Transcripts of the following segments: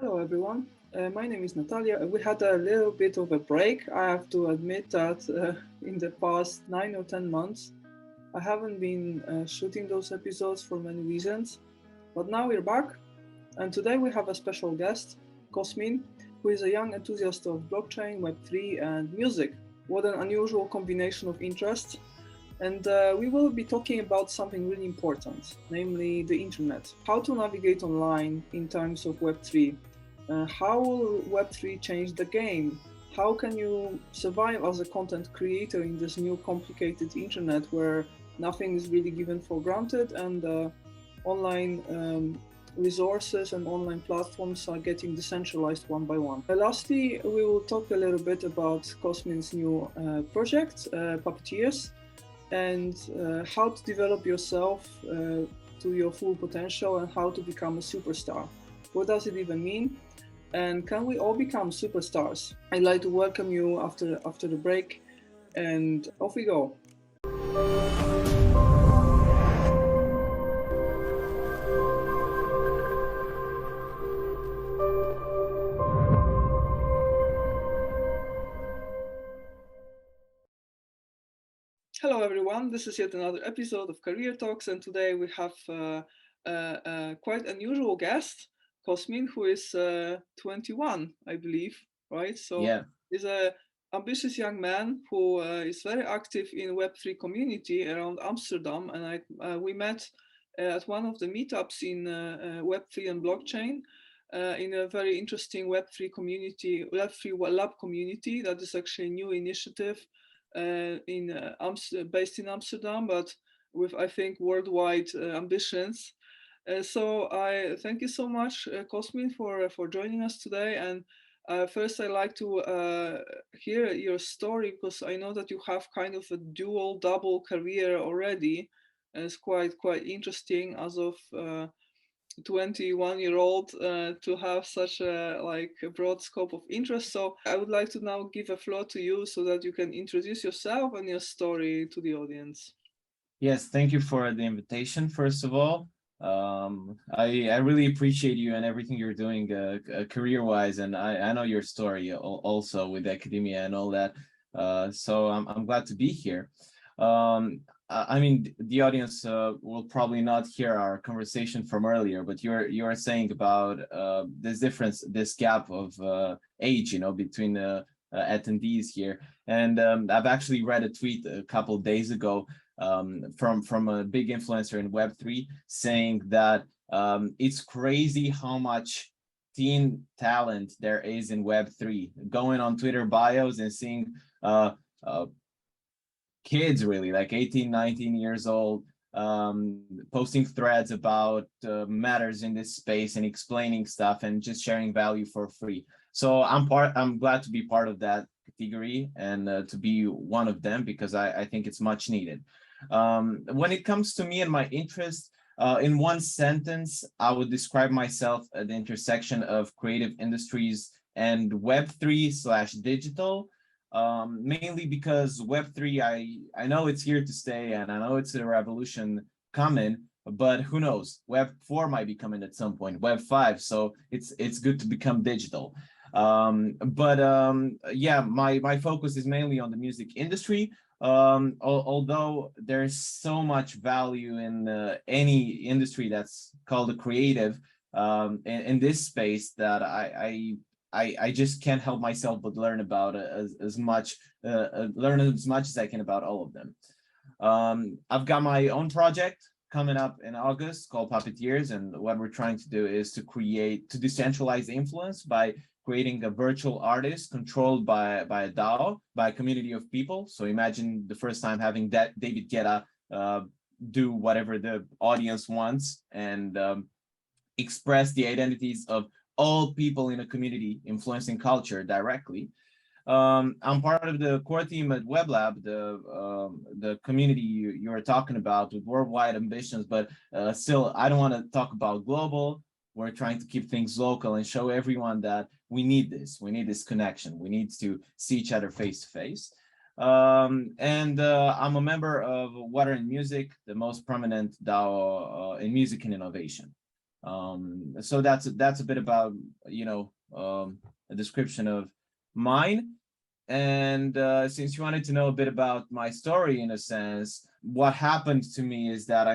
Hello everyone, my name is Natalia. We had a little bit of a break. I have to admit that in the past 9 or 10 months, I haven't been shooting those episodes for many reasons. But now we're back, and today we have a special guest, Cosmin, who is a young enthusiast of blockchain, Web3, and music. What an unusual combination of interests. And we will be talking about something really important, namely the internet. How to navigate online in times of Web3. How will Web3 change the game? How can you survive as a content creator in this new complicated internet where nothing is really given for granted and online resources and online platforms are getting decentralized one by one. Lastly, we will talk a little bit about Cosmin's new project, Puppeteers, and how to develop yourself to your full potential and how to become a superstar. What does it even mean? And can we all become superstars? I'd like to welcome you after the break, and off we go. Hello everyone, this is yet another episode of Career Talks, and today we have quite unusual guest, Cosmin, who is 21, I believe, right? So Yeah, he's a ambitious young man who is very active in Web3 community around Amsterdam, and we met at one of the meetups in Web3 and blockchain. In a very interesting Web3 community, Web3 Lab Community, that is actually a new initiative based in Amsterdam, but with, I think, worldwide ambitions. So I thank you so much, Cosmin, for joining us today. And first, I'd like to hear your story, because I know that you have kind of a double career already. And it's quite interesting as of 21-year-old to have such a broad scope of interest. So I would like to now give a floor to you so that you can introduce yourself and your story to the audience. yes, thank you for the invitation, first of all. I really appreciate you and everything you're doing career-wise, and I know your story also with academia and all that. So I'm glad to be here. I mean, the audience will probably not hear our conversation from earlier, but you're saying about this difference, this gap of age, between attendees here. And I've actually read a tweet a couple of days ago from a big influencer in Web3 saying that it's crazy how much teen talent there is in Web3. Going on Twitter bios and seeing kids really like 18, 19 years old posting threads about matters in this space and explaining stuff and just sharing value for free. So I'm glad to be part of that category and to be one of them, because I think it's much needed. When it comes to me and my interests, in one sentence, I would describe myself at the intersection of creative industries and Web3/digital, mainly because Web3, I know it's here to stay, and I know it's a revolution coming, but who knows? Web4 might be coming at some point, Web5, so it's good to become digital. Yeah, my focus is mainly on the music industry. Although there's so much value in any industry that's called a creative in this space that I just can't help myself but learn about learn as much as I can about all of them. I've got my own project coming up in August called Puppeteers, and what we're trying to do is to decentralize influence by creating a virtual artist controlled by a DAO, by a community of people. So imagine the first time having that David Guetta do whatever the audience wants and express the identities of all people in a community, influencing culture directly. I'm part of the core team at Web Lab, the community you're talking about with worldwide ambitions, but still, I don't want to talk about global. We're trying to keep things local and show everyone that we need this. We need this connection. We need to see each other face to face. I'm a member of Water and Music, the most prominent DAO in music and innovation. So that's a bit about, a description of mine. And since you wanted to know a bit about my story, in a sense, what happened to me is that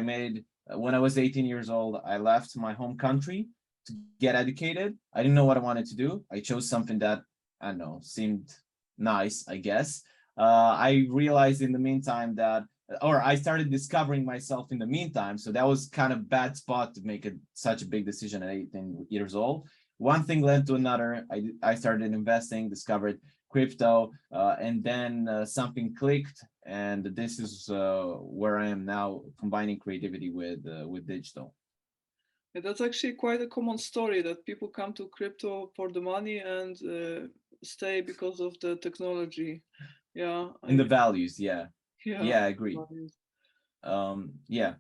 when I was 18 years old, I left my home country to get educated. I didn't know what I wanted to do. I chose something that, I don't know, seemed nice, I guess. I realized in the meantime or I started discovering myself in the meantime. So that was kind of bad spot to make such a big decision at 18 years old. One thing led to another. I started investing, discovered crypto, and then something clicked, and this is where I am now, combining creativity with digital. Yeah, that's actually quite a common story, that people come to crypto for the money and stay because of the technology. Yeah, In the values, yeah. yeah, Yeah, I agree. Yeah.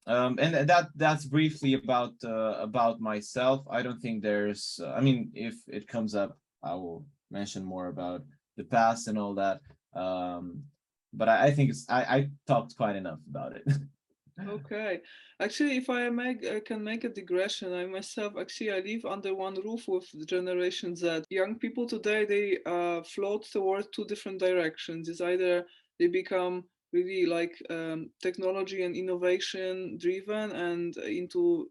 And that's briefly about myself. I don't think there's I mean, if it comes up, I will mention more about the past and all that. But I think I talked quite enough about it. Okay. Actually, if I can make a digression, I myself, actually, I live under one roof with Generation Z. Young people today, they float towards two different directions. It's either they become really like technology and innovation driven and into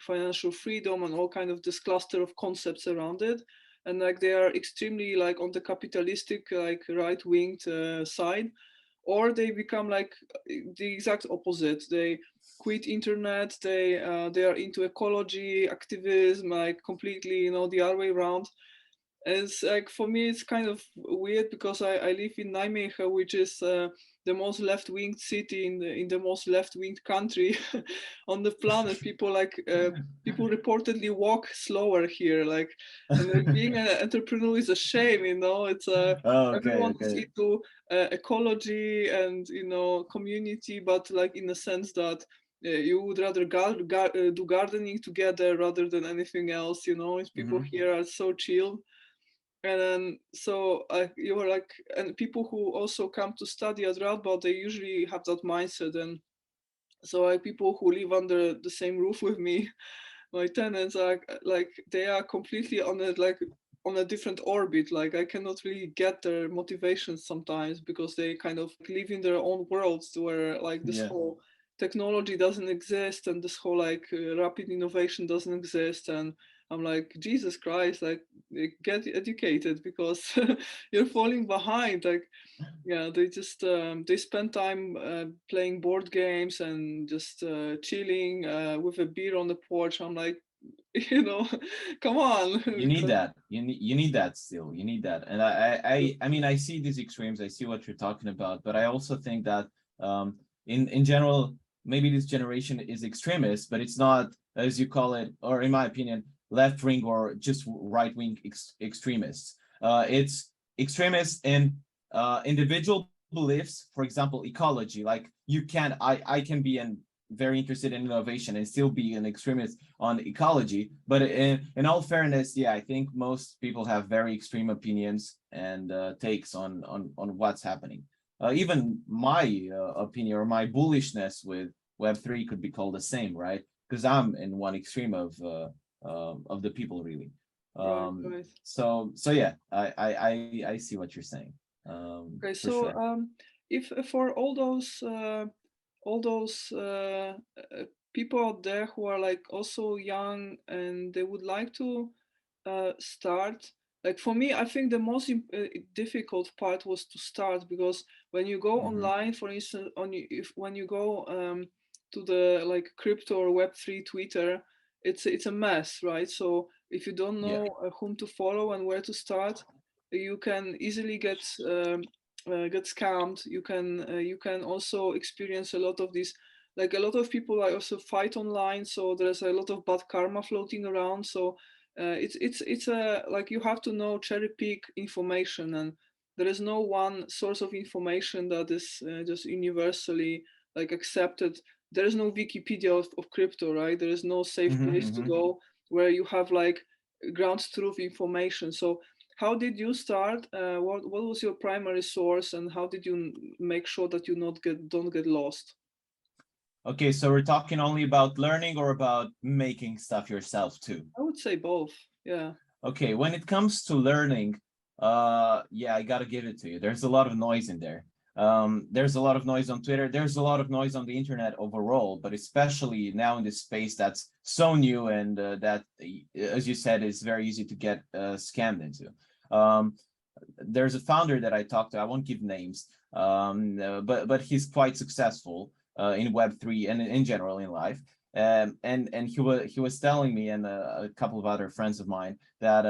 financial freedom and all kind of this cluster of concepts around it. And like they are extremely like on the capitalistic, like right-winged side, or they become like the exact opposite. They quit internet. They are into ecology activism, like completely, the other way around. And it's like, for me, it's kind of weird because I live in Nijmegen, which is the most left-winged city in the most left-winged country on the planet. People reportedly walk slower here, like, and like being an entrepreneur is a shame. It's Okay, everyone is okay. into ecology and community, but like in the sense that you would rather do gardening together rather than anything else. People here are so chill. And then so you were like, and people who also come to study at Radboud, they usually have that mindset. And so people who live under the same roof with me, my tenants, are like, they are completely on a different orbit. Like, I cannot really get their motivations sometimes, because they kind of live in their own worlds where like this Yeah. whole technology doesn't exist, and this whole like rapid innovation doesn't exist. And I'm like, Jesus Christ, like, get educated, because you're falling behind. Like, yeah, they just they spend time playing board games and just chilling with a beer on the porch. I'm like, come on. You need that. You need that still. You need that. And I mean, I see these extremes. I see what you're talking about, but I also think that in general, maybe this generation is extremist, but it's not, as you call it, or in my opinion, left wing or just right wing extremists. It's extremists in individual beliefs. For example, ecology. Like, I can be very interested in innovation and still be an extremist on ecology. But in all fairness, yeah, I think most people have very extreme opinions and takes on what's happening. Even my opinion or my bullishness with Web3 could be called the same, right? Because I'm in one extreme of the people, really. Right. So yeah, I see what you're saying. Okay, For so sure. if for all those people out there who are like also young and they would like to start, like, for me, I think the most difficult part was to start, because when you go online, for instance, when you go to the like crypto or Web3 Twitter, it's a mess, right? So if you don't Yeah. know whom to follow and where to start, you can easily get scammed. You can also experience a lot of these, like, a lot of people like also fight online, so there's a lot of bad karma floating around. So it's a, like, you have to know, cherry pick information, and there is no one source of information that is just universally like accepted. There is no Wikipedia of crypto, right? There is no safe place to go where you have like ground truth information. So how did you start? What was your primary source, and how did you make sure that you don't get lost? Okay, so we're talking only about learning or about making stuff yourself too? I would say both. Yeah. Okay, when it comes to learning, yeah, I gotta give it to you. There's a lot of noise in there. There's a lot of noise on Twitter. There's a lot of noise on the internet overall, but especially now in this space that's so new and that, as you said, is very easy to get scammed into. Um, there's a founder that I talked to. I won't give names, but he's quite successful in Web3 and in general in life. And he was telling me and a couple of other friends of mine that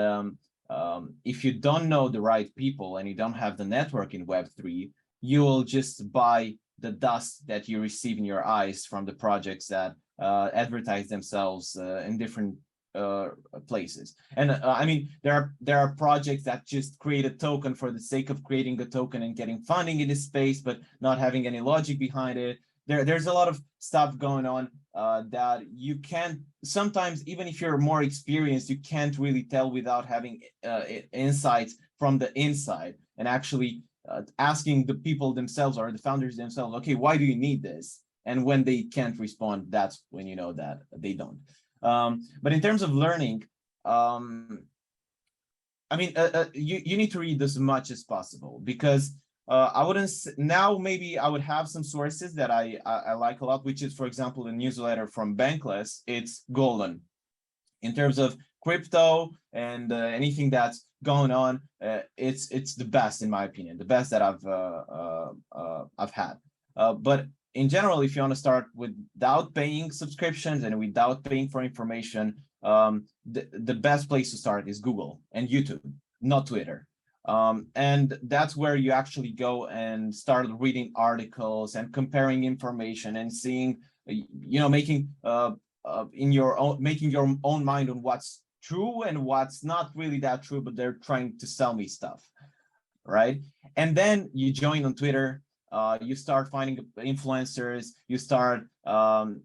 if you don't know the right people and you don't have the network in Web3, you will just buy the dust that you receive in your eyes from the projects that advertise themselves in different uh, places. And I mean, there are projects that just create a token for the sake of creating a token and getting funding in this space, but not having any logic behind it. There's a lot of stuff going on that you can't sometimes, even if you're more experienced, you can't really tell without having insights from the inside and actually asking the people themselves or the founders themselves, okay, why do you need this? And when they can't respond, that's when you know that they don't. But in terms of learning, I mean, you need to read as much as possible because I wouldn't now maybe I would have some sources that I like a lot, which is, for example, a newsletter from Bankless. It's golden in terms of crypto and anything that's going on. It's the best in my opinion, the best that I've had. But in general, if you want to start without paying subscriptions and without paying for information, the best place to start is Google and YouTube, not Twitter. And that's where you actually go and start reading articles and comparing information and seeing, making in your own making your own mind on what's true and what's not really that true, but they're trying to sell me stuff, right? And then you join on Twitter, you start finding influencers, you start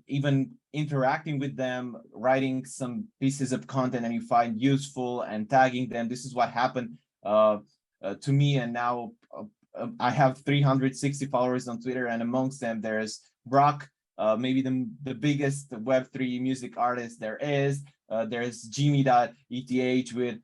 even interacting with them, writing some pieces of content and you find useful and tagging them. This is what happened to me, and now I have 360 followers on Twitter, and amongst them there's Brock, maybe the biggest Web3 music artist there is. There's Jimmy.eth with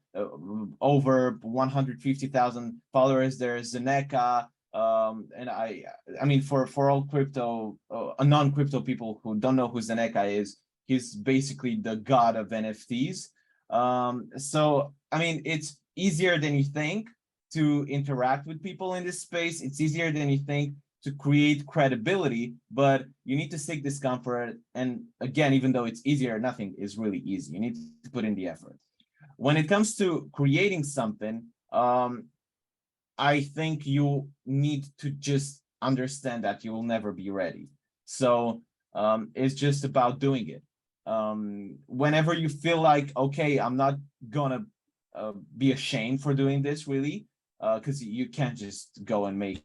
over 150,000 followers. There's Zeneca, and I mean, for all crypto, non-crypto people who don't know who Zeneca is, he's basically the god of NFTs. So I mean, it's easier than you think to interact with people in this space. It's easier than you think to create credibility, but you need to seek discomfort. And again, even though it's easier, nothing is really easy. You need to put in the effort. When it comes to creating something, I think you need to just understand that you will never be ready. So it's just about doing it. Whenever you feel like, okay, I'm not gonna be ashamed for doing this, really, because you can't just go and make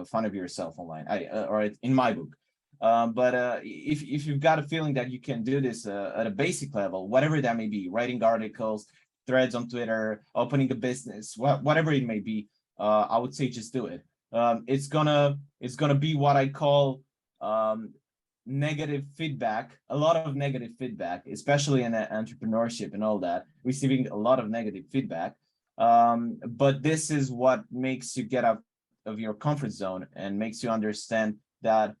fun of yourself online. Or in my book. But if you've got a feeling that you can do this at a basic level, whatever that may be, writing articles, threads on Twitter, opening a business, whatever it may be, I would say just do it. It's gonna be what I call negative feedback, a lot of negative feedback, especially in entrepreneurship and all that, receiving a lot of negative feedback. But this is what makes you get out of your comfort zone and makes you understand that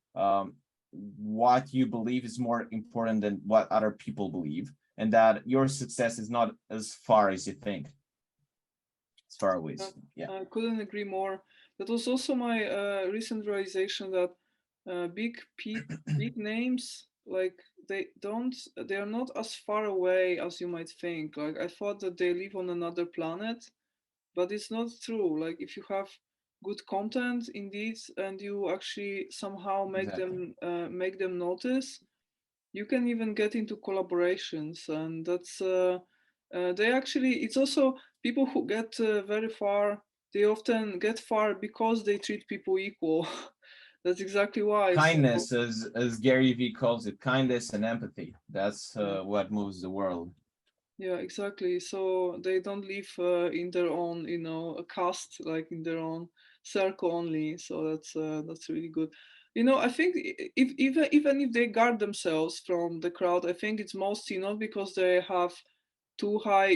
what you believe is more important than what other people believe, and that your success is not as far as you think. As far away. Yeah. I couldn't agree more. That was also my recent realization that big names, like they are not as far away as you might think. Like I thought that they live on another planet, but it's not true. Like if you have good content indeed and you actually somehow Exactly. make them notice, you can even get into collaborations. And that's they actually, it's also people who get very far, they often get far because they treat people equal. That's exactly why. So Kindness, as Gary Vee calls it, kindness and empathy. That's yeah, what moves the world. yeah, exactly. So they don't live in their own, a caste, like in their own circle only. So that's really good. I think if even if they guard themselves from the crowd, I think it's mostly not because they have too high,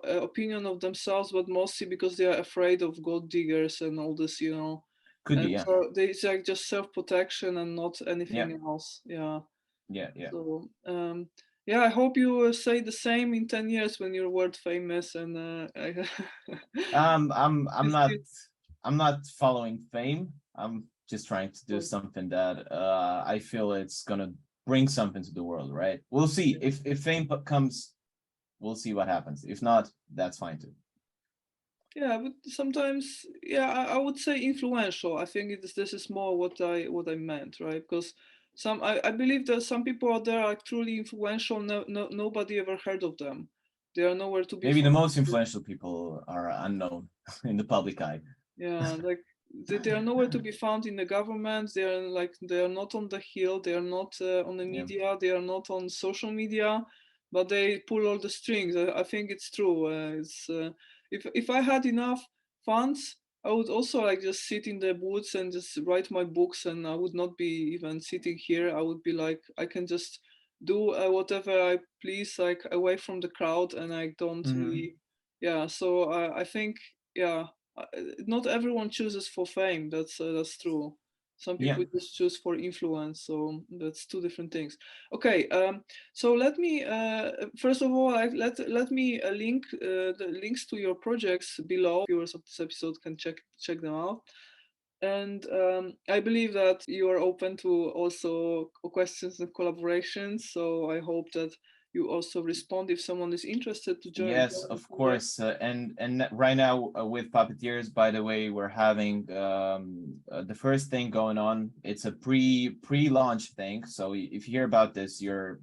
opinion of themselves, but mostly because they are afraid of gold diggers and all this, Could be, and yeah. so it's like just self-protection and not Yeah, anything else. Yeah. yeah, yeah. So yeah, I hope you say the same in 10 years when you're world famous and I'm just not keep- following fame. I'm just trying to do so, something that I feel it's gonna bring something to the world, right? We'll see. If fame comes, we'll see what happens. If not, that's fine too. yeah, but sometimes, yeah, I would say influential. I think this is more what I meant, right? Because I believe that some people out there are truly influential. Nobody ever heard of them. They are nowhere to be Maybe the found. most influential people are unknown in the public eye. Yeah, like they are nowhere to be found in the government. They are not on the hill. They are not on the Yeah. media. They are not on social media, but they pull all the strings. I think it's true. It's if I had enough funds, I would also like just sit in the woods and just write my books, and I would not be even sitting here. I would be like I can just do whatever I please, like away from the crowd, and I don't Hmm. really. Yeah, so I think yeah not everyone chooses for fame. That's true. Some Yeah. people just choose for influence. So that's two different things. Okay. So let me first of all let me link the links to your projects below. Viewers of this episode can check them out. And I believe that you are open to also questions and collaborations. So I hope that you also respond if someone is interested to Yes, join the of project. course. And right now with Puppeteers, by the way, we're having the first thing going on. It's a pre-launch thing. So if you hear about this, you're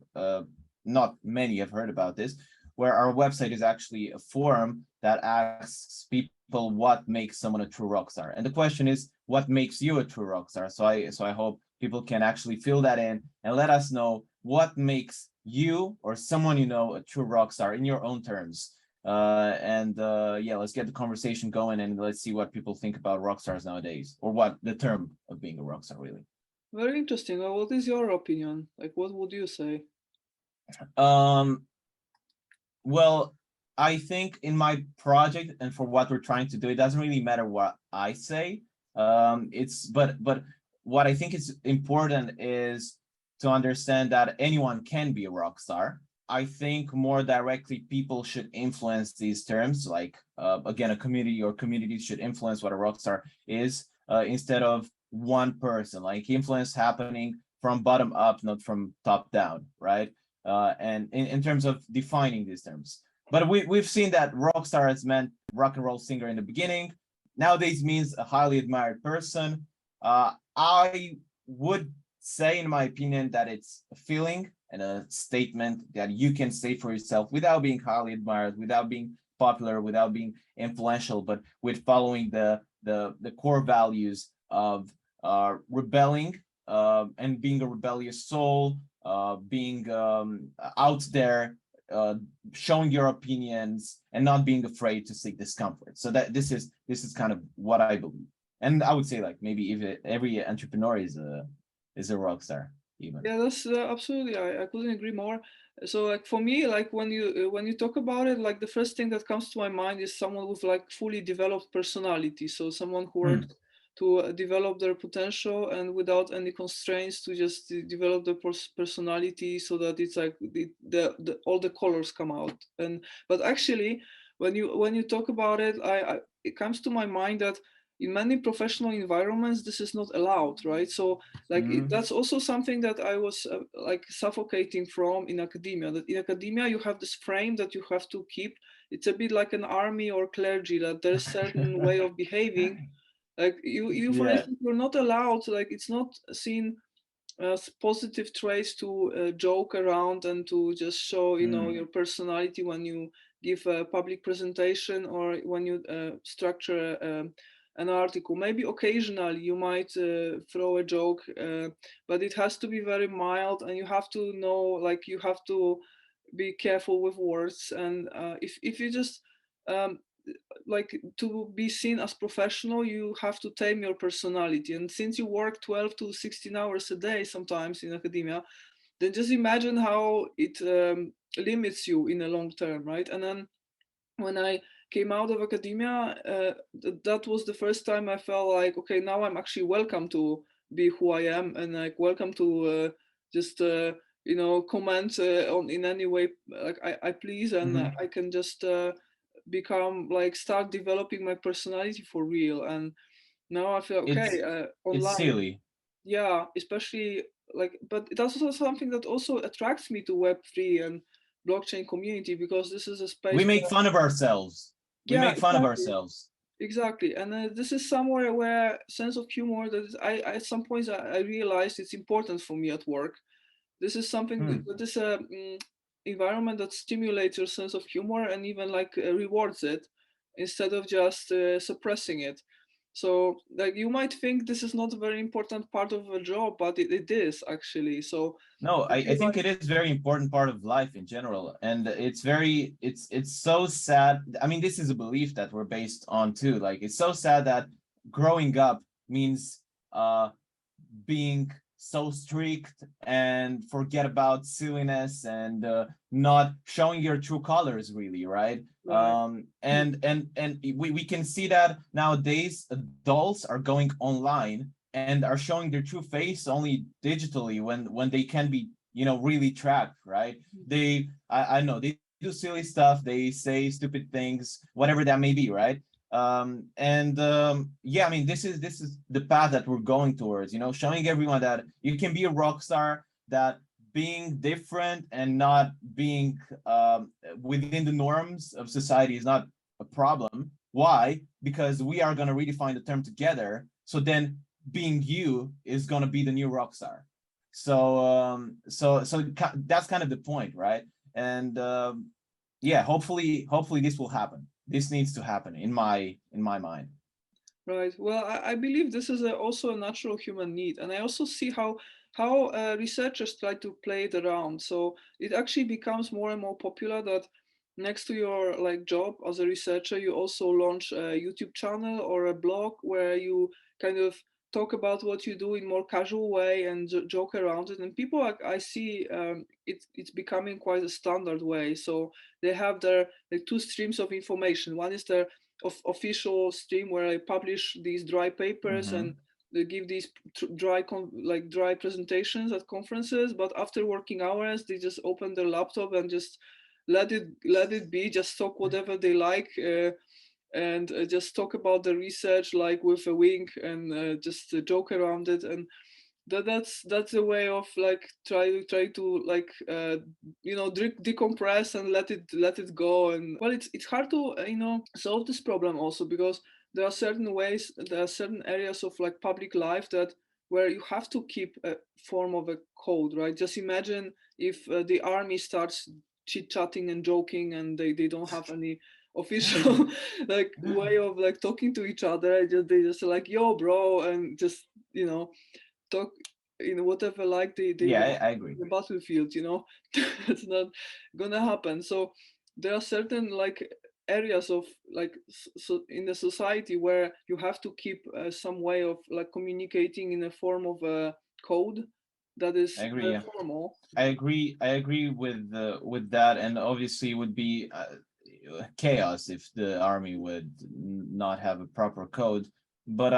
not many have heard about this, where our website is actually a forum that asks people what makes someone a true rock star. And the question is, what makes you a true rock star? So I hope people can actually fill that in and let us know what makes you or someone you know a true rock star in your own terms. And yeah, let's get the conversation going and let's see what people think about rock stars nowadays, or what the term of being a rock star really. Very interesting. What is your opinion? Like, what would you say? Um, well, I think in my project and for what we're trying to do, it doesn't really matter what I say. It's but what I think is important is to understand that anyone can be a rock star. I think more directly people should influence these terms, like again, a community or communities should influence what a rock star is, instead of one person, like influence happening from bottom up, not from top down, right? And in terms of defining these terms. But we've seen that rock star has meant rock and roll singer in the beginning. Nowadays means a highly admired person. I would say, in my opinion, that it's a feeling and a statement that you can say for yourself without being highly admired, without being popular, without being influential, but with following the core values of rebelling, and being a rebellious soul, being out there, uh, showing your opinions, and not being afraid to seek discomfort. So that this is kind of what I believe, and I would say like maybe if every entrepreneur is a rock star even. Yeah, that's absolutely. I couldn't agree more. So, like for me, like when you talk about it, like the first thing that comes to my mind is someone with like fully developed personality. So someone who Hmm. worked to develop their potential and without any constraints to just develop the personality so that it's like the all the colors come out. And but actually, when you talk about it, it comes to my mind that in many professional environments this is not allowed, right? So like Hmm. that's also something that I was like suffocating from in academia, that in academia you have this frame that you have to keep. It's a bit like an army or clergy, that there's certain way of behaving. Like you for Yeah. instance, you're not allowed, like it's not seen as positive traits to joke around and to just show Hmm. your personality when you give a public presentation or when you structure an article. Maybe occasionally you might throw a joke, but it has to be very mild, and you have to know, like you have to be careful with words. And if you just like to be seen as professional, you have to tame your personality. And since you work 12 to 16 hours a day sometimes in academia, then just imagine how it limits you in the long term, right? And then when I came out of academia, that was the first time I felt like, okay, now I'm actually welcome to be who I am, and like welcome to just comment on in any way like I please, and Mhm. I can just become like start developing my personality for real. And now I feel okay It's online. silly. Yeah, especially like, but that's also something that also attracts me to Web3 and blockchain community, because this is a We space make where, fun of ourselves. We yeah, make fun of exactly. ourselves. Exactly, and this is somewhere where sense of humor that is, I at some points I realized it's important for me at work. This is something Hmm. that is a environment that stimulates your sense of humor and even like rewards it instead of just suppressing it. So like you might think this is not a very important part of a job, but it is actually. So No, I I feel think like, it is very important part of life in general. And it's so sad. I mean, this is a belief that we're based on too. Like it's so sad that growing up means being so strict and forget about silliness and not showing your true colors really, right? right, And we can see that nowadays adults are going online and are showing their true face only digitally when they can be, really tracked, right? I know they do silly stuff, they say stupid things, whatever that may be, right? Yeah, I mean, this is the path that we're going towards, showing everyone that you can be a rock star, that being different and not being within the norms of society is not a problem. Why? Because we are going to redefine the term together, so then being you is going to be the new rock star. So that's kind of the point, right? And yeah, hopefully this will happen. This needs to happen in my mind. right. Well, I believe this is also a natural human need, and I also see how researchers try to play it around. So it actually becomes more and more popular that next to your like job as a researcher, you also launch a YouTube channel or a blog where you kind of talk about what you do in more casual way and joke around it. And people like I see it's becoming quite a standard way. So they have their like two streams of information. One is their official stream where I publish these dry papers and Mm-hmm. they give these dry presentations at conferences. But after working hours, they just open their laptop and just let it be. Just talk whatever they like. And just talk about the research like with a wink and just joke around it. And that's a way of like try to like decompress and let it go. And well, it's hard to solve this problem also because there are certain areas of like public life that where you have to keep a form of a code, right? Just imagine if the army starts chit chatting and joking and they don't have any official like way of like talking to each other. They just like, yo bro, and just talk whatever like they Yeah, want I in agree. the battlefield. It's not gonna happen. So there are certain like areas of like so in the society where you have to keep some way of like communicating in a form of a code that I is agree. Yeah, formal. I agree with that, and obviously it would be chaos if the army would not have a proper code. But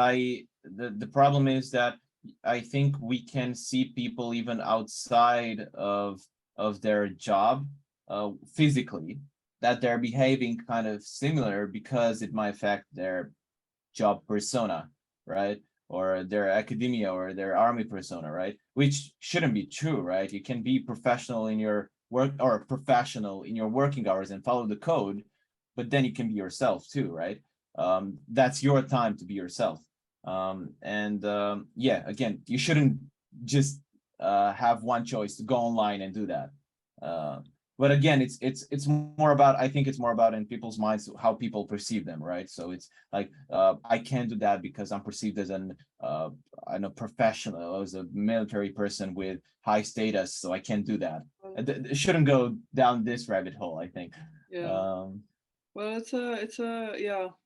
the problem is that I think we can see people even outside of their job, physically, that they're behaving kind of similar because it might affect their job persona, right? Or their academia or their army persona, right? Which shouldn't be true, right? You can be professional in your work or professional in your working hours and follow the code, but then you can be yourself too, right? That's your time to be yourself. And yeah, again, you shouldn't just have one choice to go online and do that. Uh, but again, it's more about, I think it's more about in people's minds how people perceive them, right? So it's like I can't do that because I'm perceived as an I know professional, as a military person with high status, so I can't do that. It shouldn't go down this rabbit hole, I think. Yeah. um Well,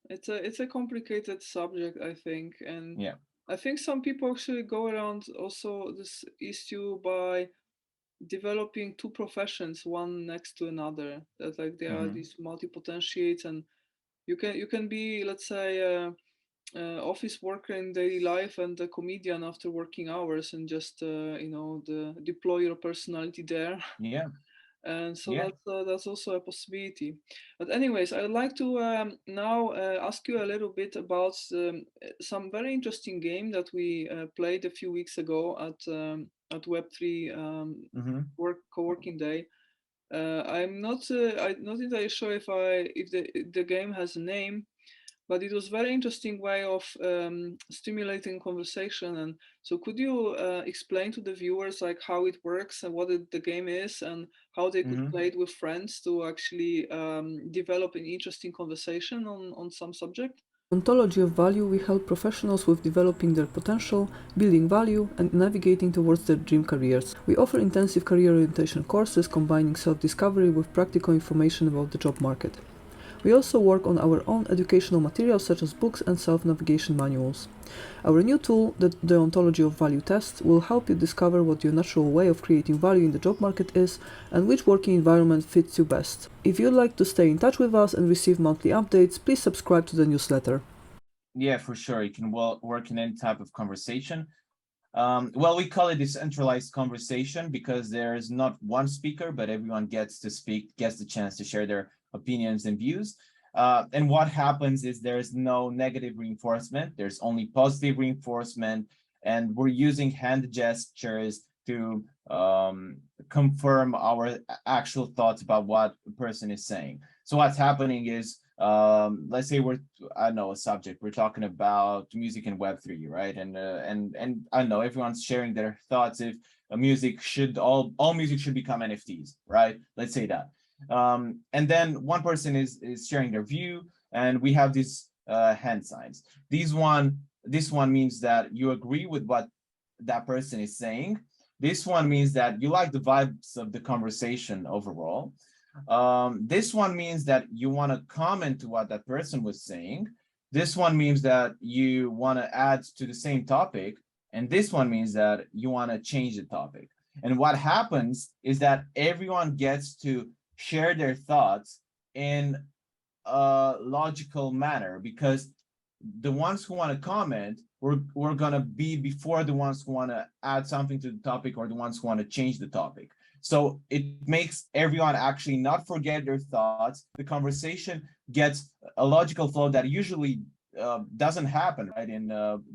it's a complicated subject, I think, and Yeah. I think some people actually go around also this issue by developing two professions, one next to another. That like there are Hmm. these multi-potentiates, and you can be, let's say, office worker in daily life and a comedian after working hours, and just deploy your personality there. Yeah. And so Yeah. that's also a possibility. But anyways, I'd like to now ask you a little bit about some very interesting game that we played a few weeks ago at Web3 Hmm. co-working day. I'm not entirely sure if the game has a name, but it was very interesting way of stimulating conversation. And so could you explain to the viewers like how it works and what the game is, and how they could Hmm. play it with friends to actually develop an interesting conversation on some subject? Ontology of Value, we help professionals with developing their potential, building value, and navigating towards their dream careers. We offer intensive career orientation courses combining self-discovery with practical information about the job market. We also work on our own educational materials such as books and self-navigation manuals. Our new tool, the Ontology of Value test, will help you discover what your natural way of creating value in the job market is and which working environment fits you best. If you'd like to stay in touch with us and receive monthly updates, please subscribe to the newsletter. Yeah, for sure. You can work in any type of conversation. Well, we call it decentralized conversation because there's not one speaker, but everyone gets to speak, gets the chance to share their opinions and views. And what happens is there's no negative reinforcement, there's only positive reinforcement, and we're using hand gestures to confirm our actual thoughts about what the person is saying. So what's happening is, let's say I know a subject, we're talking about music and Web3, right? And I know everyone's sharing their thoughts if music should all music should become NFTs, right? Let's say that. And then one person is sharing their view, and we have these hand signs. This one means that you agree with what that person is saying. This one means that you like the vibes of the conversation overall. This one means that you want to comment to what that person was saying. This one means that you want to add to the same topic. And this one means that you want to change the topic. And what happens is that everyone gets to share their thoughts in a logical manner, because the ones who want to comment, we're going to be before the ones who want to add something to the topic or the ones who want to change the topic. So it makes everyone actually not forget their thoughts. The conversation gets a logical flow that usually doesn't happen, right, in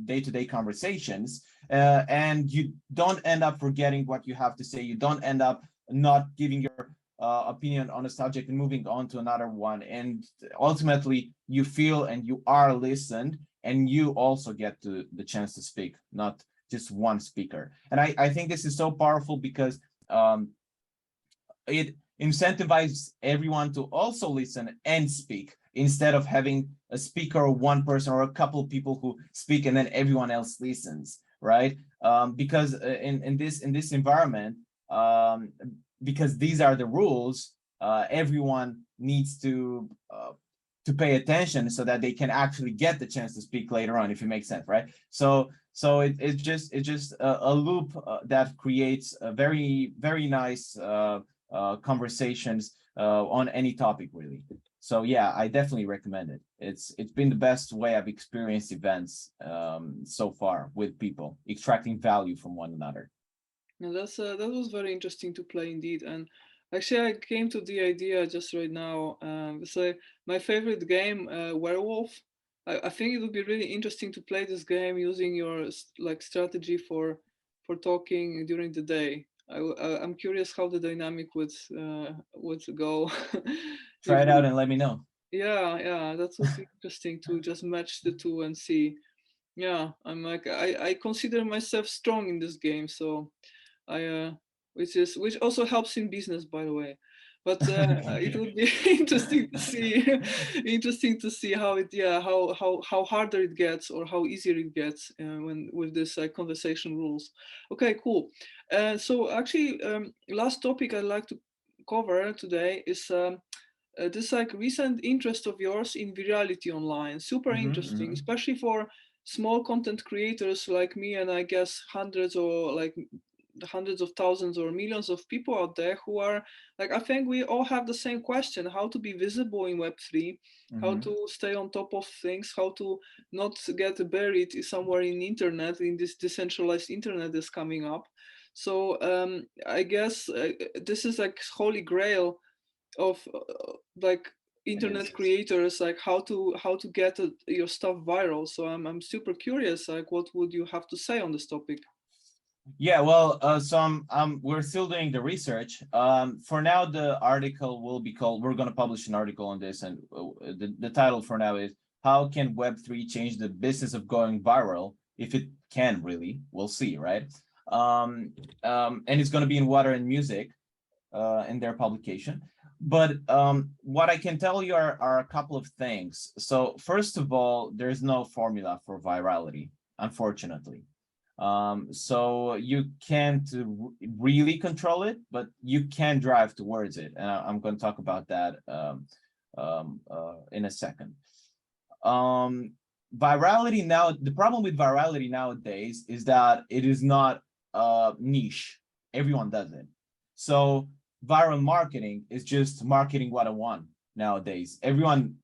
day-to-day conversations. And you don't end up forgetting what you have to say. You don't end up not giving your opinion on a subject and moving on to another one. And ultimately, you feel and you are listened, and you also get the chance to speak, not just one speaker. And I think this is so powerful because it incentivizes everyone to also listen and speak, instead of having a speaker or one person or a couple of people who speak and then everyone else listens, right? Because in this environment, because these are the rules, everyone needs to pay attention so that they can actually get the chance to speak later on, if it makes sense, right? So it's just a loop that creates a very nice conversations on any topic, really. So yeah, I definitely recommend it. It's been the best way I've experienced events so far, with people extracting value from one another. Now that was very interesting to play indeed. And actually, I came to the idea just right now. So my favorite game, Werewolf. I think it would be really interesting to play this game using your like strategy for talking during the day. I'm curious how the dynamic would go. Try if it out and let me know. yeah, that would be interesting to just match the two and see. Yeah, I'm like I consider myself strong in this game, so I which also helps in business, by the way. But Thank it you. would be interesting to see interesting to see how it yeah how harder it gets or how easier it gets when with this conversation rules. Okay, cool. So actually, last topic I'd like to cover today is this like recent interest of yours in virality online, super interesting, especially for small content creators like me, and I guess hundreds or like hundreds of thousands or millions of people out there who are like, I think we all have the same question: how to be visible in Web3, how to stay on top of things, how to not get buried somewhere in internet, in this decentralized internet that's coming up. So I guess this is like holy grail of like internet creators, like how to get your stuff viral. So I'm super curious, like what would you have to say on this topic? Yeah, well, so we're still doing the research. For now, the article will be called, we're going to publish an article on this, and the title for now is How Can Web3 Change the Business of Going Viral? If it can, really, we'll see, right? And it's going to be in Water and Music in their publication. But what I can tell you are a couple of things. So first of all, there's no formula for virality, unfortunately. So you can't really control it, but you can drive towards it. And I'm going to talk about that in a second. Virality now, the problem with virality nowadays is that it is not niche. Everyone does it. So viral marketing is just marketing 101 nowadays. Everyone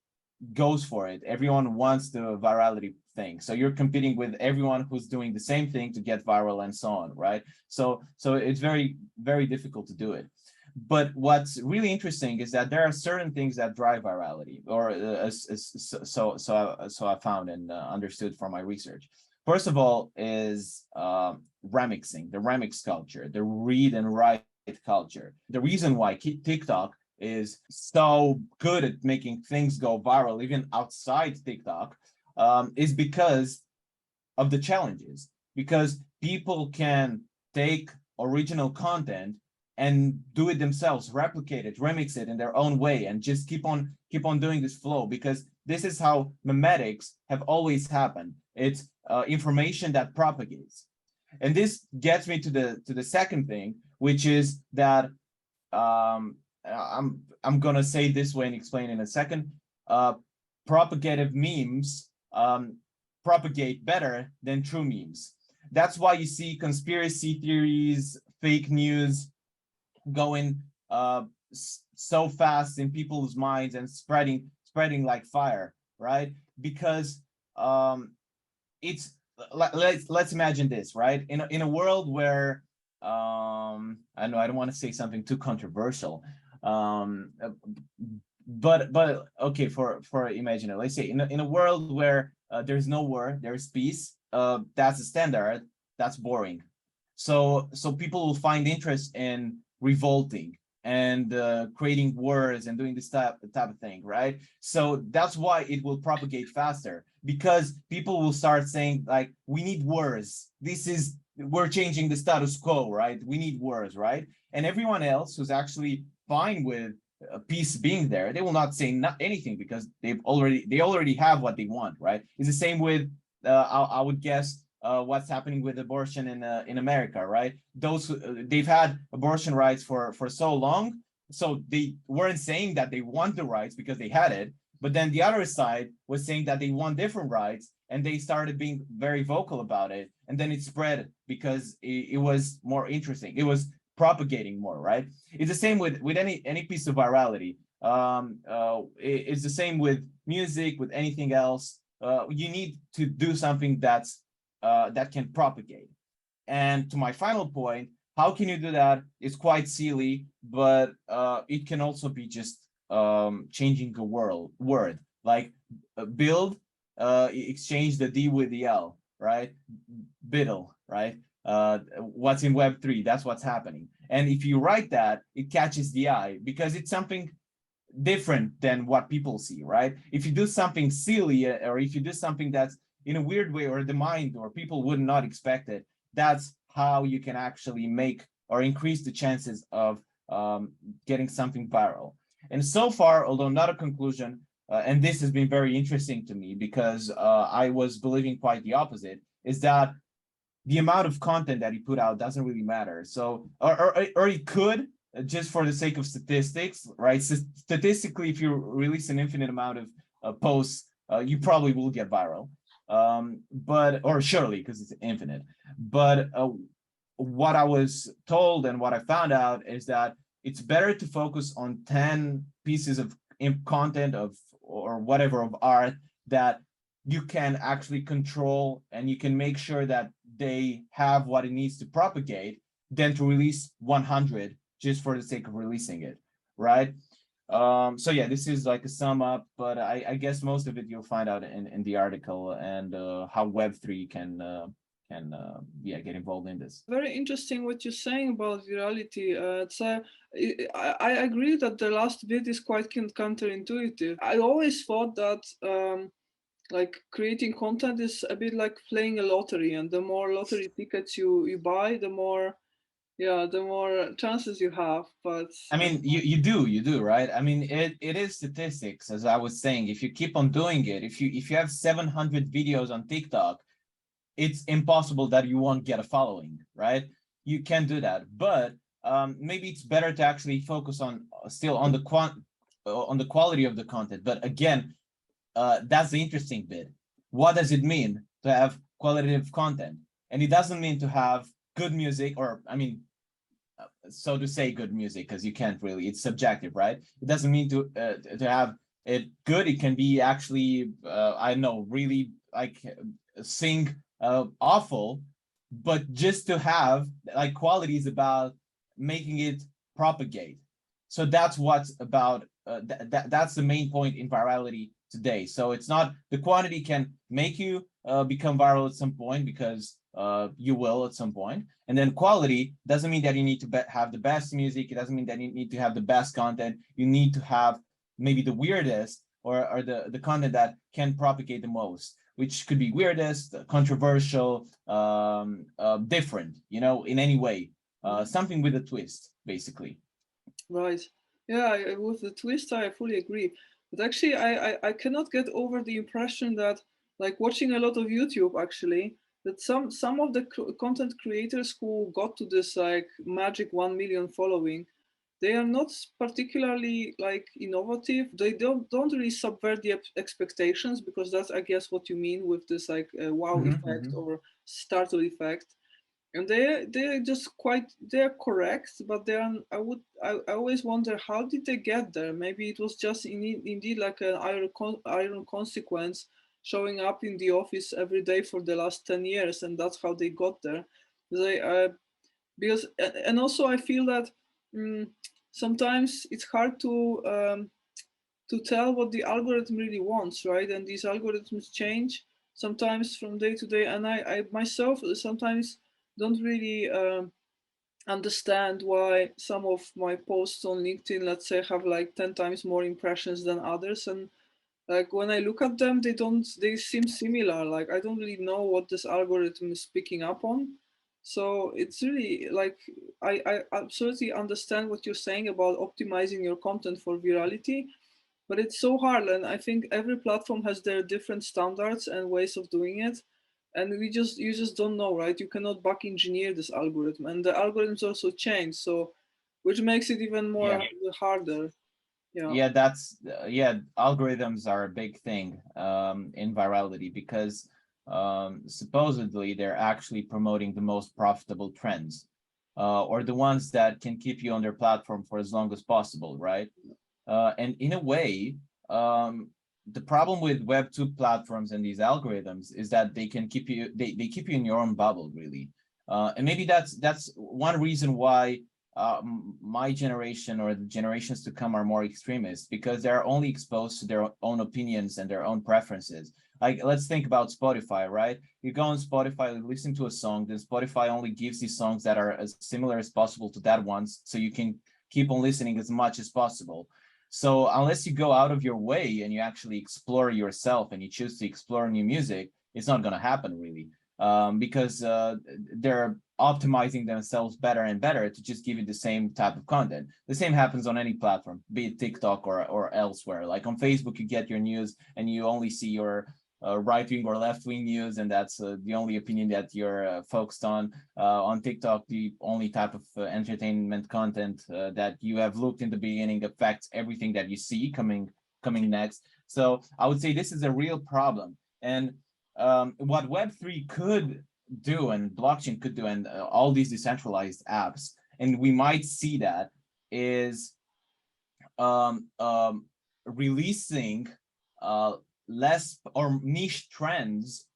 goes for it. Everyone wants the virality thing. So you're competing with everyone who's doing the same thing to get viral and so on, right? So it's very, very difficult to do it. But what's really interesting is that there are certain things that drive virality, or so I found and understood from my research. First of all is remixing, the remix culture, the read and write culture. The reason why TikTok is so good at making things go viral, even outside TikTok, is because of the challenges. Because people can take original content and do it themselves, replicate it, remix it in their own way, and just keep on doing this flow. Because this is how memetics have always happened. It's information that propagates. And this gets me to the second thing, which is that I'm gonna say it this way and explain in a second. Propagative memes propagate better than true memes. That's why you see conspiracy theories, fake news going so fast in people's minds and spreading like fire, right? Because it's let's imagine this, right? In a world where I know I don't want to say something too controversial, but okay, for imagine it. Let's say in a world where there's no war, there's peace. That's a standard. That's boring. So people will find interest in revolting and creating wars and doing this type of thing, right? So that's why it will propagate faster, because people will start saying like, we need wars. We're changing the status quo, right? We need wars, right? And everyone else who's actually fine with peace being there, they will not say anything, because they already have what they want, right? It's the same with I would guess what's happening with abortion in America, right? Those they've had abortion rights for so long, so they weren't saying that they want the rights because they had it, but then the other side was saying that they want different rights, and they started being very vocal about it, and then it spread because it was more interesting. It was propagating more, right? It's the same with any piece of virality. It's the same with music, with anything else. You need to do something that can propagate. And to my final point, how can you do that? It's quite silly, but it can also be just changing a word, like build, exchange the D with the L, right? Biddle, right? What's in Web3, that's what's happening. And if you write that, it catches the eye because it's something different than what people see, right? If you do something silly, or if you do something that's in a weird way, or the mind or people would not expect it, that's how you can actually make or increase the chances of getting something viral. And so far, although not a conclusion, and this has been very interesting to me because I was believing quite the opposite, is that the amount of content that he put out doesn't really matter. So, or it could, just for the sake of statistics, right? So statistically, if you release an infinite amount of posts, you probably will get viral. Or surely, because it's infinite. But what I was told and what I found out is that it's better to focus on 10 pieces of content or whatever of art that you can actually control, and you can make sure that they have what it needs to propagate, than to release 100 just for the sake of releasing it, right? So yeah, this is like a sum up, but I guess most of it you'll find out in the article, and how Web3 can get involved in this. Very interesting what you're saying about virality. I agree that the last bit is quite counterintuitive. I always thought that like creating content is a bit like playing a lottery, and the more lottery tickets you buy, the more chances you have. But I mean, you do, right? I mean, it is statistics, as I was saying. If you keep on doing it, if you have 700 videos on TikTok, it's impossible that you won't get a following, right? You can do that, but maybe it's better to actually focus on on the quality of the content. But again, that's the interesting bit. What does it mean to have qualitative content? And it doesn't mean to have good music, or I mean, so to say good music, because you can't really, it's subjective, right? It doesn't mean to have it good. It can be actually I know, really like sing awful, but just to have like quality is about making it propagate. So that's what's about that's the main point in virality today. So it's not, the quantity can make you become viral at some point, because you will at some point. And then quality doesn't mean that you need to have the best music. It doesn't mean that you need to have the best content. You need to have maybe the weirdest, or the content that can propagate the most, which could be weirdest, controversial, different, in any way, something with a twist, basically. Right. Yeah, with the twist, I fully agree. But actually, I cannot get over the impression that, like watching a lot of YouTube, actually, that some of the content creators who got to this like magic 1 million following, they are not particularly like innovative. They don't really subvert the expectations, because that's, I guess, what you mean with this like wow effect or startle effect. And they're just quite, they're correct, but I always wonder, how did they get there? Maybe it was just indeed like an iron consequence, showing up in the office every day for the last 10 years, and that's how they got there. They because and also I feel that sometimes it's hard to tell what the algorithm really wants, right? And these algorithms change sometimes from day to day, and I myself sometimes don't really understand why some of my posts on LinkedIn, let's say, have like 10 times more impressions than others. And like when I look at them, they seem similar. Like I don't really know what this algorithm is picking up on. So it's really like I absolutely understand what you're saying about optimizing your content for virality, but it's so hard. And I think every platform has their different standards and ways of doing it. And you just don't know, right? You cannot back engineer this algorithm, and the algorithms also change. So which makes it even more harder. Yeah. Yeah, algorithms are a big thing in virality, because supposedly they're actually promoting the most profitable trends, or the ones that can keep you on their platform for as long as possible, right? And in a way, the problem with Web2 platforms and these algorithms is that they can keep you, they keep you in your own bubble, really. And maybe that's one reason why my generation or the generations to come are more extremist, because they're only exposed to their own opinions and their own preferences. Like, let's think about Spotify, right? You go on Spotify, listen to a song, then Spotify only gives you songs that are as similar as possible to that one, so you can keep on listening as much as possible. So unless you go out of your way and you actually explore yourself and you choose to explore new music, it's not going to happen, really, because they're optimizing themselves better and better to just give you the same type of content. The same happens on any platform, be it TikTok or elsewhere. Like on Facebook, you get your news and you only see your right-wing or left-wing news, and that's the only opinion that you're focused on. On TikTok, the only type of entertainment content that you have looked in the beginning affects everything that you see coming next. So I would say this is a real problem. And what Web3 could do and blockchain could do, and all these decentralized apps, and we might see that, is releasing less or niche trends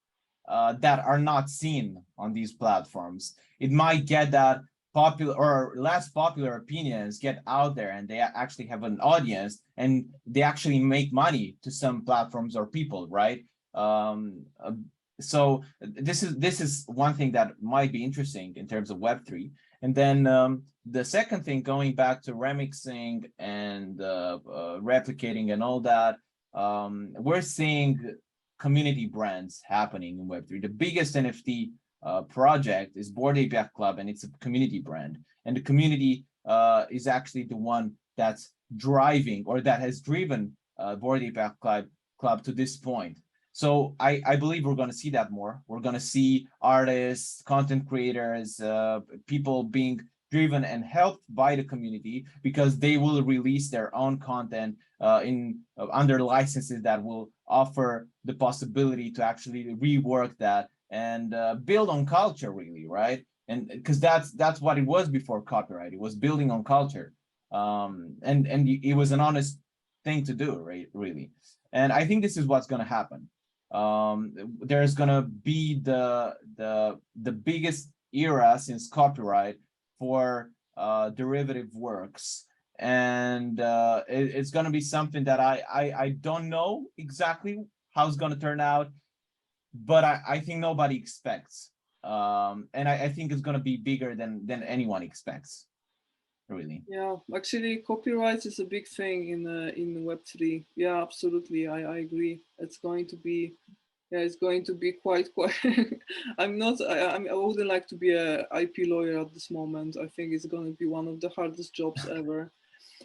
that are not seen on these platforms. It might get that popular or less popular opinions get out there, and they actually have an audience, and they actually make money to some platforms or people, right? So this is one thing that might be interesting in terms of Web3. And then the second thing, going back to remixing and replicating and all that, we're seeing community brands happening in Web3. The biggest NFT project is Bored Ape Yacht Club, and it's a community brand. And the community is actually the one that's driving, or that has driven Bored Ape Yacht Club to this point. So I believe we're going to see that more. We're going to see artists, content creators, people being driven and helped by the community, because they will release their own content under licenses that will offer the possibility to actually rework that and build on culture, really, right? And because that's what it was before copyright. It was building on culture, and it was an honest thing to do, right? Really. And I think this is what's going to happen. There's going to be the biggest era since copyright for derivative works, and it's going to be something that I don't know exactly how it's going to turn out, but I think nobody expects, and I think it's going to be bigger than anyone expects, really. Yeah, actually, copyright is a big thing in Web3. Yeah, absolutely, I agree. It's going to be, yeah, it's going to be quite. I'm not. I wouldn't like to be a IP lawyer at this moment. I think it's going to be one of the hardest jobs ever.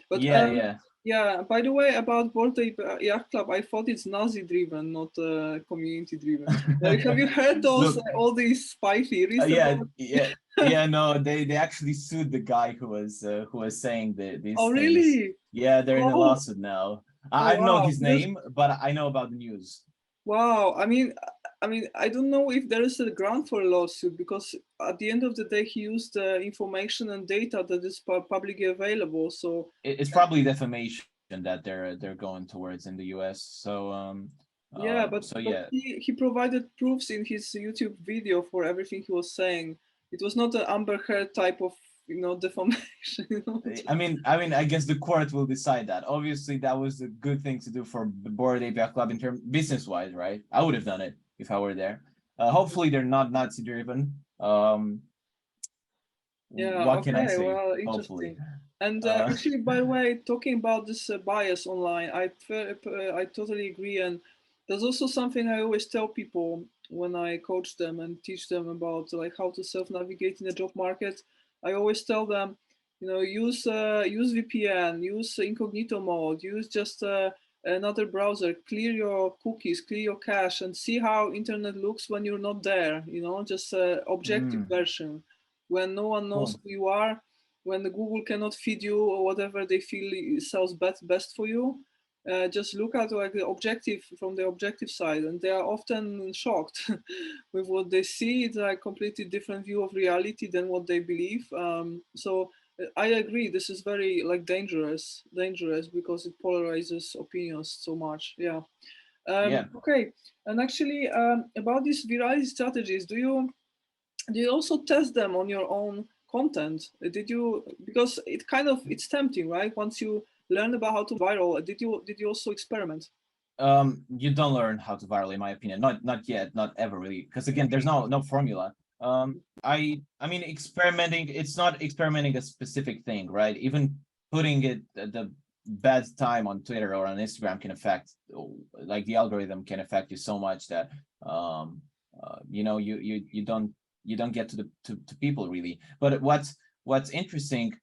But Yeah. yeah. By the way, about Bored Ape Yacht Club, I thought it's Nazi driven, not community driven. Have you heard those Look, all these spy theories about? yeah. No, they actually sued the guy who was saying these Oh, things. really? Yeah, they're in a Oh, lawsuit now. oh, I don't know wow. his name, but I know about the news. Wow. I mean, I don't know if there is a ground for a lawsuit, because at the end of the day, he used information and data that is publicly available. So It's probably defamation that they're going towards in the US. So yeah, but so but yeah. he provided proofs in his YouTube video for everything he was saying. It was not an Amber Heard type of defamation. I guess the court will decide that. Obviously, that was a good thing to do for the Bored Ape Yacht Club in terms business-wise, right? I would have done it if I were there. Hopefully, they're not Nazi-driven. Yeah, What can I okay, say? well, Hopefully. interesting. And Uh, actually, by the way, talking about this bias online, I totally agree. And there's also something I always tell people when I coach them and teach them about like how to self-navigate in the job market. I always tell them, use VPN, use incognito mode, use just another browser, clear your cookies, clear your cache, and see how internet looks when you're not there. Just objective mm, version when no one knows cool. who you are, when the Google cannot feed you or whatever they feel sells best for you. Just look at like the objective from the objective side, and they are often shocked with what they see. It's a completely different view of reality than what they believe. So I agree. This is very like dangerous because it polarizes opinions so much. Yeah. Yeah. Okay. And actually, about these virality strategies, do you also test them on your own content? Did you, because it's tempting, right? Once you learn about how to viral, did you also experiment? You don't learn how to viral, in my opinion. Not yet, not ever really, because again, there's no formula. I mean, experimenting, it's not experimenting a specific thing, right? Even putting it at the bad time on Twitter or on Instagram can affect, like the algorithm can affect you so much that you don't get to people really. But what's interesting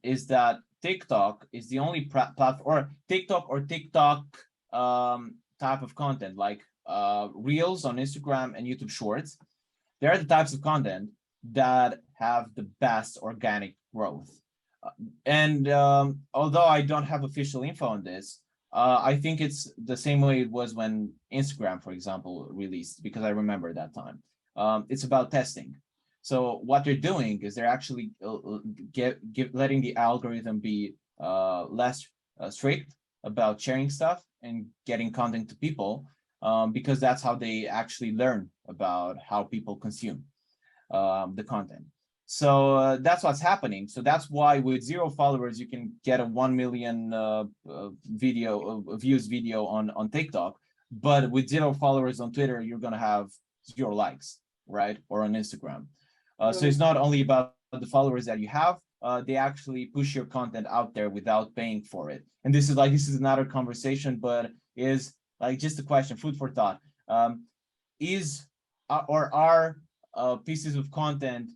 is that TikTok is the only platform, or TikTok type of content, like Reels on Instagram and YouTube Shorts, they're the types of content that have the best organic growth. And although I don't have official info on this, I think it's the same way it was when Instagram, for example, released, because I remember that time. It's about testing. So what they're doing is they're actually letting the algorithm be less strict about sharing stuff and getting content to people, because that's how they actually learn about how people consume the content. So that's what's happening. So that's why with 0 followers, you can get a 1 million views video on TikTok, but with 0 followers on Twitter, you're gonna have 0 likes, right? Or on Instagram. So it's not only about the followers that you have, they actually push your content out there without paying for it. And this is another conversation, but is like just a question, food for thought. Are pieces of content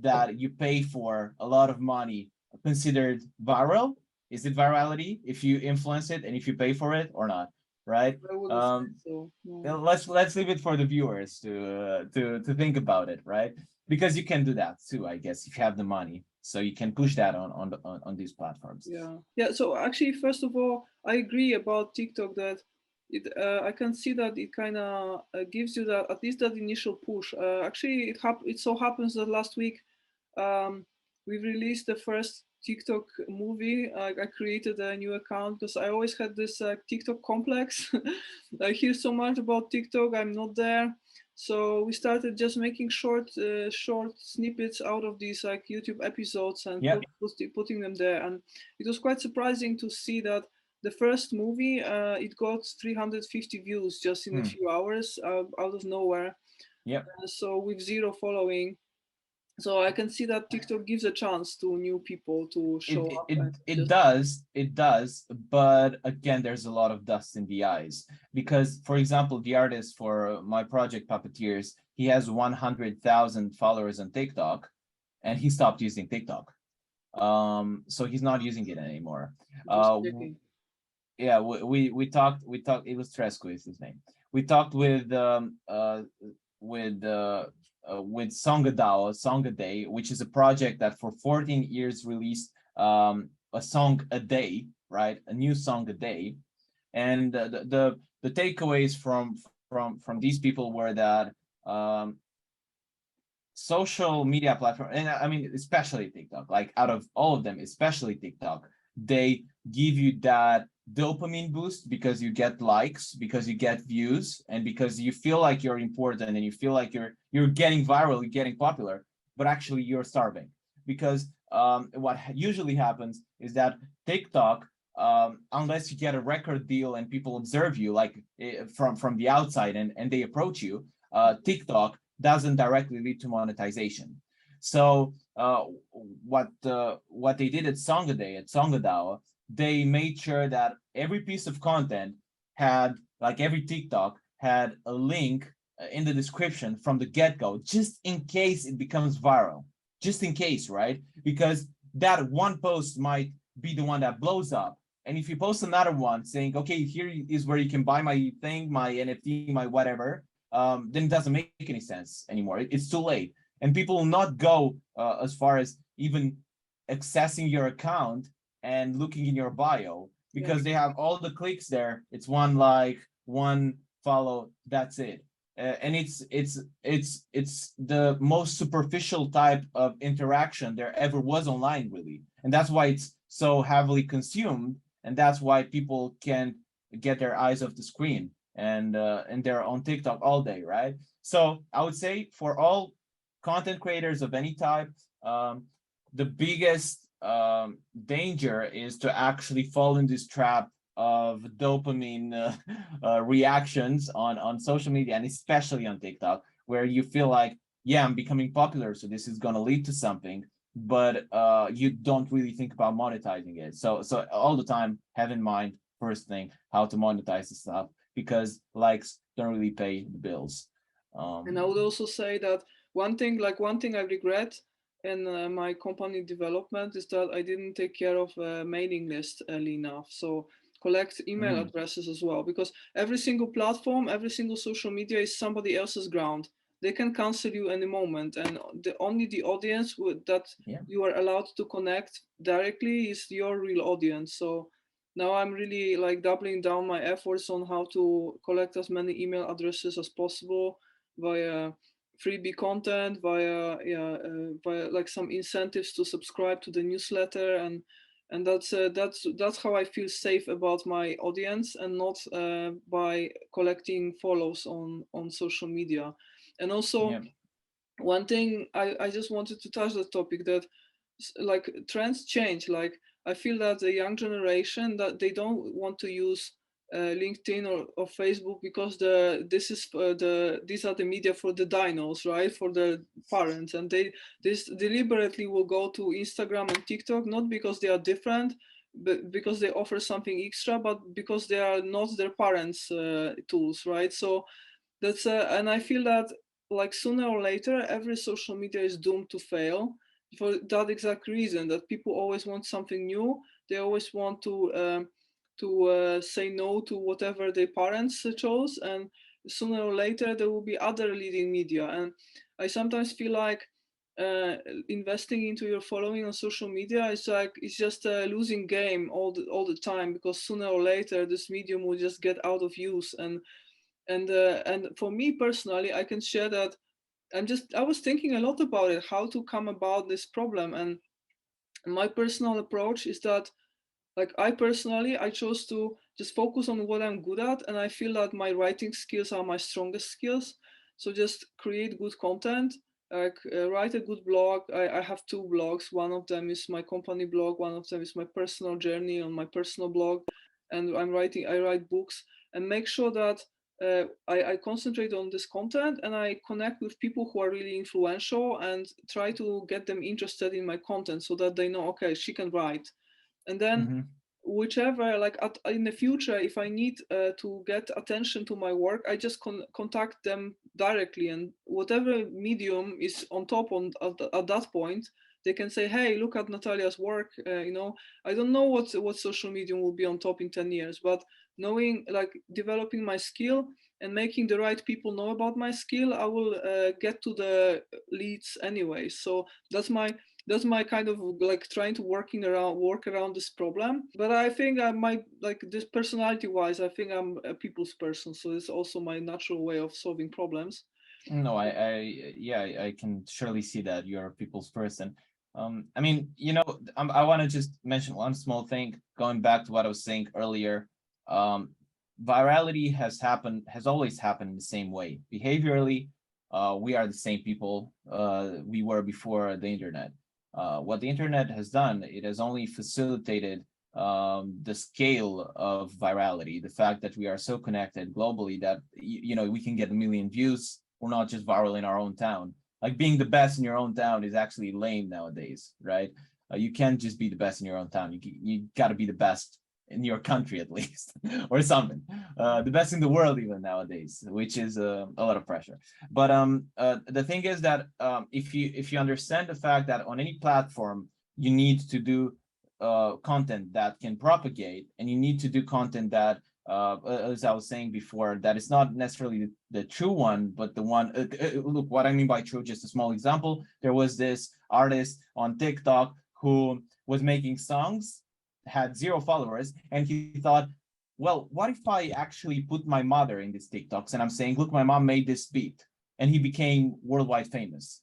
that you pay for a lot of money considered viral? Is it virality if you influence it and if you pay for it or not, right? I wouldn't say so. No. Let's leave it for the viewers to think about it, right? Because you can do that too, I guess, if you have the money, so you can push that on these platforms. Yeah. So actually, first of all, I agree about TikTok that I can see that it kind of gives you that, at least that initial push. Actually, it so happens that last week we released the first TikTok movie. I created a new account because I always had this TikTok complex. I hear so much about TikTok, I'm not there. So we started just making short snippets out of these like YouTube episodes and putting them there. And it was quite surprising to see that the first movie, it got 350 views just in a few hours out of nowhere. So with 0 following. So I can see that TikTok gives a chance to new people to show up. It does, but again, there's a lot of dust in the eyes, because, for example, the artist for my project Puppeteers, he has 100,000 followers on TikTok, and he stopped using TikTok. So he's not using it anymore. Yeah, we talked. It was Tresco is his name. We talked with Song a Day, which is a project that for 14 years released a song a day, right? A new song a day. And the takeaways from these people were that social media platform, and I mean, especially TikTok, like out of all of them, especially TikTok, they give you that dopamine boost because you get likes, because you get views, and because you feel like you're important and you feel like you're getting viral, you're getting popular, but actually you're starving. Because what usually happens is that TikTok, unless you get a record deal and people observe you like from the outside and they approach you, TikTok doesn't directly lead to monetization. So what they did at Song a Day, at Songadao, they made sure that every piece of content had, like every TikTok, had a link in the description from the get-go, just in case it becomes viral, just in case, right? Because that one post might be the one that blows up. And if you post another one saying, okay, here is where you can buy my thing, my NFT, my whatever, then it doesn't make any sense anymore. It's too late. And people will not go as far as even accessing your account and looking in your bio, because they have all the clicks there. It's one like, one follow, that's it. And it's the most superficial type of interaction there ever was online, really. And that's why it's so heavily consumed. And that's why people can't get their eyes off the screen and they're on TikTok all day, right? So I would say for all content creators of any type, the biggest danger is to actually fall in this trap of dopamine reactions on social media, and especially on TikTok, where you feel like, yeah, I'm becoming popular, so this is going to lead to something, but you don't really think about monetizing it. So all the time, have in mind, first thing, how to monetize the stuff, because likes don't really pay the bills. And I would also say that one thing I regret in my company development is that I didn't take care of a mailing list early enough. So collect email addresses as well, because every single platform, every single social media is somebody else's ground. They can cancel you any moment, and only the audience that you are allowed to connect directly is your real audience. So now I'm really like doubling down my efforts on how to collect as many email addresses as possible via freebie content, via like some incentives to subscribe to the newsletter, and that's how I feel safe about my audience, and not by collecting follows on social media. And also, one thing I just wanted to touch the topic, that like trends change. Like I feel that the young generation, that they don't want to use LinkedIn or Facebook, because these are the media for the dinos, right? For the parents, and they deliberately will go to Instagram and TikTok, not because they are different, but because they offer something extra, but because they are not their parents' tools, right? So that's and I feel that like sooner or later every social media is doomed to fail, for that exact reason, that people always want something new. They always want to say no to whatever their parents chose, and sooner or later there will be other leading media. And I sometimes feel like investing into your following on social media is like, it's just a losing game all the time, because sooner or later this medium will just get out of use. And for me personally, I can share that I was thinking a lot about it, how to come about this problem. And my personal approach is that, like, I chose to just focus on what I'm good at, and I feel that my writing skills are my strongest skills. So just create good content, like write a good blog. I have two blogs. One of them is my company blog, one of them is my personal journey on my personal blog. And I write books, and make sure that I concentrate on this content, and I connect with people who are really influential, and try to get them interested in my content, so that they know, okay, she can write. And then whichever, like in the future, if I need to get attention to my work, I just contact them directly, and whatever medium is on top at that point, they can say, hey, look at Natalia's work. I don't know what social medium will be on top in 10 years, but knowing, like, developing my skill and making the right people know about my skill, I will get to the leads anyway. So that's my kind of like trying to work around this problem. But I think I might, like, this personality wise, I think I'm a people's person, so it's also my natural way of solving problems. No, I can surely see that you're a people's person. I mean, I want to just mention one small thing, going back to what I was saying earlier. Virality has always happened in the same way. Behaviorally, we are the same people we were before the internet. What the internet has done, it has only facilitated the scale of virality, the fact that we are so connected globally that, we can get 1 million views. We're not just viral in our own town. Like, being the best in your own town is actually lame nowadays, right? You can't just be the best in your own town. You got to be the best in your country at least, or something. The best in the world even nowadays, which is a lot of pressure. But the thing is that if you understand the fact that on any platform you need to do content that can propagate, and you need to do content that, as I was saying before, that is not necessarily the true one, but the one, look, what I mean by true, just a small example. There was this artist on TikTok who was making songs, had 0 followers, and he thought, well, what if I actually put my mother in these TikToks, and I'm saying, look, my mom made this beat, and he became worldwide famous.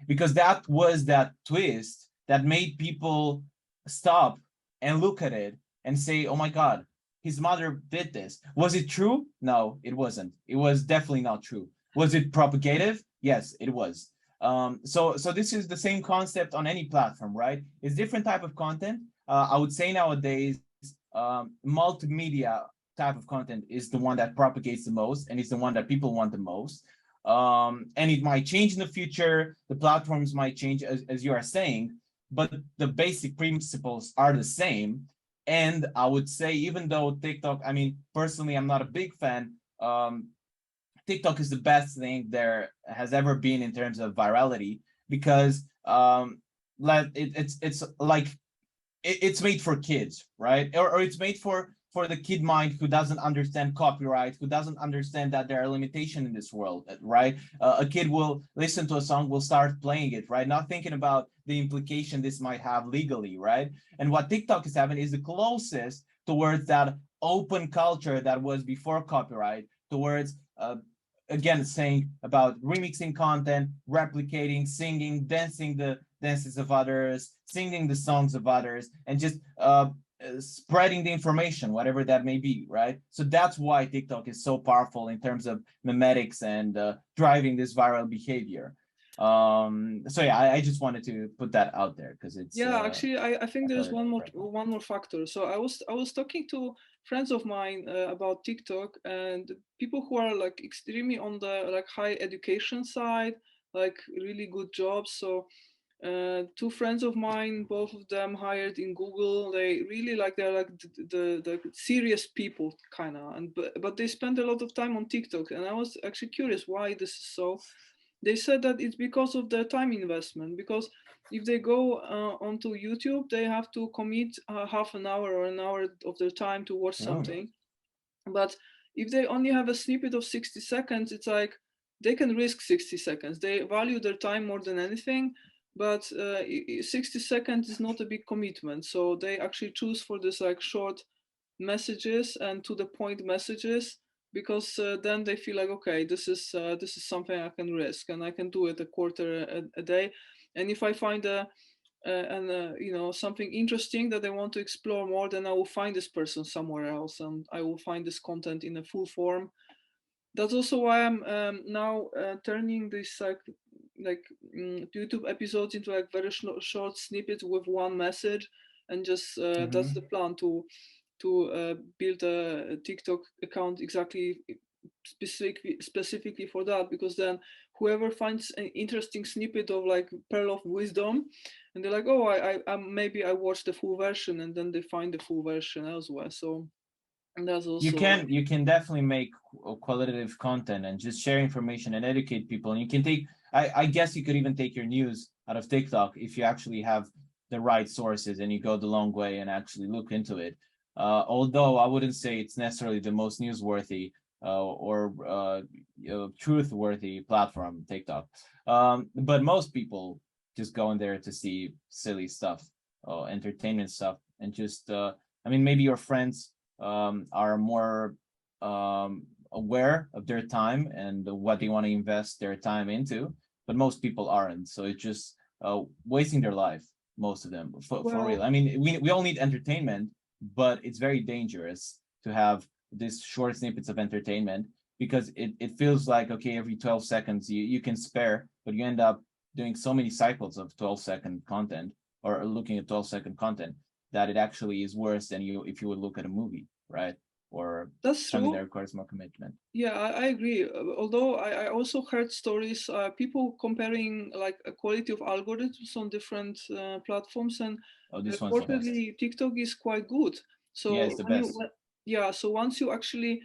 Because that was that twist that made people stop and look at it and say, oh my God, his mother did this. Was it true? No, it wasn't. It was definitely not true. Was it propagative? Yes, it was. So this is the same concept on any platform, right? It's different type of content. I would say nowadays, multimedia type of content is the one that propagates the most, and it's the one that people want the most. And it might change in the future. The platforms might change, as you are saying, but the basic principles are the same. And I would say, even though TikTok, I mean, personally, I'm not a big fan. TikTok is the best thing there has ever been in terms of virality, because it's like it's made for kids, right? Or it's made for for the kid mind who doesn't understand copyright, who doesn't understand that there are limitations in this world, right? A kid will listen to a song, will start playing it, right? Not thinking about the implication this might have legally, right? And what TikTok is having is the closest towards that open culture that was before copyright, towards again, saying about remixing content, replicating, singing, dancing the dances of others, singing the songs of others, and just spreading the information, whatever that may be, right? So that's why TikTok is so powerful in terms of memetics and driving this viral behavior. So yeah, I just wanted to put that out there because it's actually I think there's one more factor. So I was talking to friends of mine about TikTok, and people who are like extremely on the like high education side, like really good jobs. So two friends of mine, both of them hired in Google. They really like, they're like the serious people kind of, and but they spend a lot of time on TikTok, and I was actually curious why this is so. They said that it's because of the time investment, because if they go onto YouTube, they have to commit half an hour or an hour of their time to watch something. But if they only have a snippet of 60 seconds, it's like they can risk 60 seconds. They value their time more than anything, but 60 seconds is not a big commitment. So they actually choose for this like short messages and to the point messages, because then they feel like, okay, this is something I can risk, and I can do it a quarter a day. And if I find you know, something interesting that I want to explore more, then I will find this person somewhere else, and I will find this content in a full form. That's also why I'm now turning this YouTube episodes into like very short snippets with one message, and just that's the plan, to build a TikTok account exactly specifically for that, because then whoever finds an interesting snippet of like pearl of wisdom, and they're like, oh, I maybe I watched the full version, and then they find the full version elsewhere. So, and that's also, you can definitely make qualitative content and just share information and educate people. And you can take, I guess you could even take your news out of TikTok if you actually have the right sources and you go the long way and actually look into it. Although I wouldn't say it's necessarily the most newsworthy or truth-worthy platform, TikTok. But most people just go in there to see silly stuff, entertainment stuff, and just, I mean, maybe your friends are more aware of their time and what they want to invest their time into, but most people aren't. So it's just wasting their life, most of them, for real. I mean, we all need entertainment, but it's very dangerous to have these short snippets of entertainment, because it feels like, okay, every 12 seconds you can spare, but you end up doing so many cycles of 12-second content, or looking at 12-second content, that it actually is worse than if you would look at a movie, right? Or that's something true. that requires more commitment. Yeah, I agree. Although I also heard stories, people comparing like a quality of algorithms on different platforms, and This one's reportedly TikTok is quite good. So yeah, it's the best. so once you actually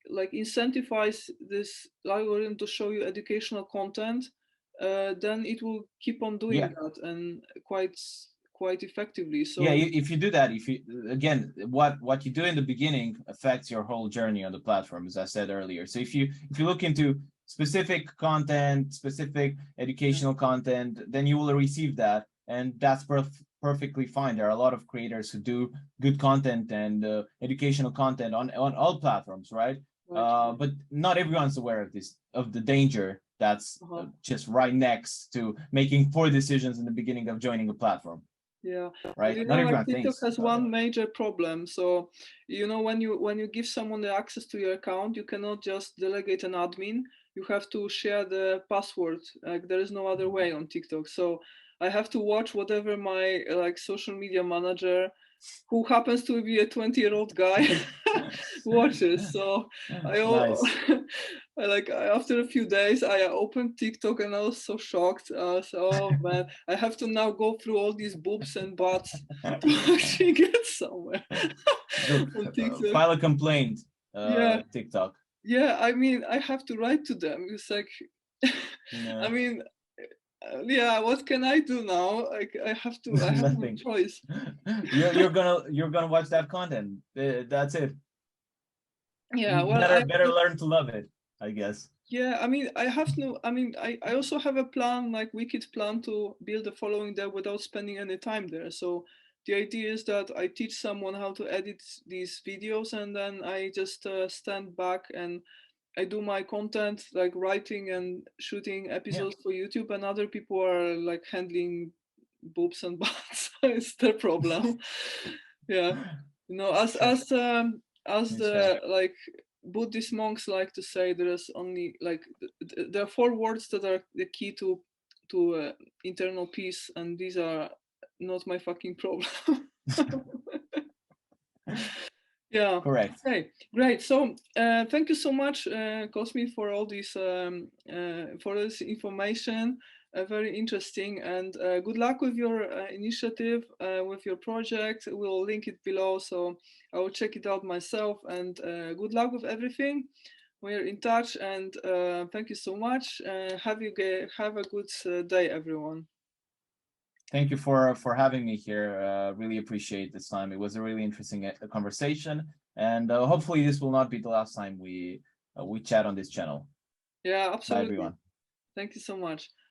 like incentivize this algorithm to show you educational content, then it will keep on doing that, and quite effectively. So yeah, if you do that, if you, again, what you do in the beginning affects your whole journey on the platform, as I said earlier. So if you look into specific content, specific educational content, then you will receive that, and that's perfectly fine. There are a lot of creators who do good content and educational content on all platforms, right? But not everyone's aware of this, of the danger that's just right next to making poor decisions in the beginning of joining a platform. Yeah, right. You Not know, everyone like TikTok thinks has one major problem. So, you know, when you give someone the access to your account, you cannot just delegate an admin. You have to share the password. Like there is no other way on TikTok. So I have to watch whatever my like social media manager, who happens to be a 20-year-old guy, watches. So Nice. I like after a few days I opened TikTok and I was so shocked. So oh man, I have to now go through all these boobs and butts to actually get somewhere on TikTok. File a complaint. Yeah, TikTok. yeah. I mean, I have to write to them. It's like, I mean, Yeah, what can I do now? I have to. I have no Nothing. choice. You're gonna watch that content. That's it. Yeah, well, Better learn to love it, I guess. yeah, I mean, I have no. I mean, I also have a plan, like wicked plan, to build a following there without spending any time there. So the idea is that I teach someone how to edit these videos, and then I just stand back and I do my content, like writing and shooting Yeah. episodes for YouTube, and other people are like handling boobs and butts. It's their problem. Yeah, you know, Sure. as It's fair. the like Buddhist monks like to say, there's only like there are four words that are the key to internal peace, and these are not my fucking problem. Yeah. Correct. Okay. Great. So, thank you so much, Cosmin, for all this for this information. Very interesting, and good luck with your initiative, with your project. We'll link it below, so I will check it out myself. And good luck with everything. We're in touch, and thank you so much. Have a good day, everyone. Thank you for having me here. Really appreciate this time. It was a really interesting conversation, and hopefully this will not be the last time we chat on this channel. Yeah, Bye, absolutely. everyone. Thank you so much.